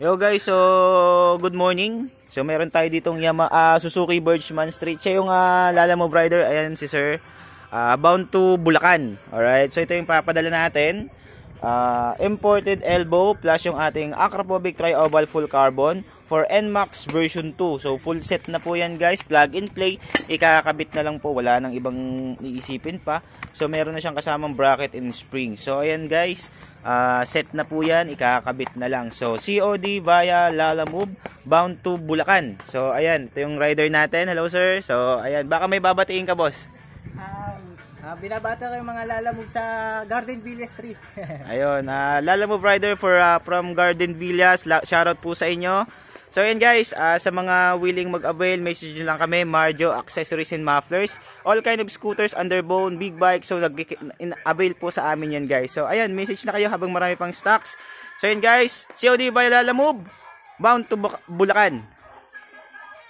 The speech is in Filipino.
Yo guys, so good morning. So meron tayo ditong Suzuki Birchman Street. Siya yung Lalamove rider. Ayan si sir. Bound to Bulacan. Alright, so ito yung papadala natin. Imported elbow plus yung ating Acropovic Tri-Oval Full Carbon for NMAX version 2. So full set na po yan guys. Plug and play. Ikakabit na lang po. Wala nang ibang iisipin pa. So meron na siyang kasamang bracket and spring. So ayan guys. Set na po yan, ikakabit na lang. So COD via Lalamove bound to Bulacan. So ayan, ito yung rider natin. Hello sir. So ayan, baka may babatiin ka boss. Binabata ko yung mga Lalamove sa Garden Villa Street. Ayun, Lalamove rider from Garden Villas. Shoutout po sa inyo. So ayan guys, sa mga willing mag-avail, message nyo lang kami, Marjo Accessories and Mufflers. All kind of scooters, underbone, big bike. So nag-avail po sa amin yan guys. So ayan, message na kayo habang marami pang stocks. So ayan guys, COD by Lalamove, bound to Bulacan.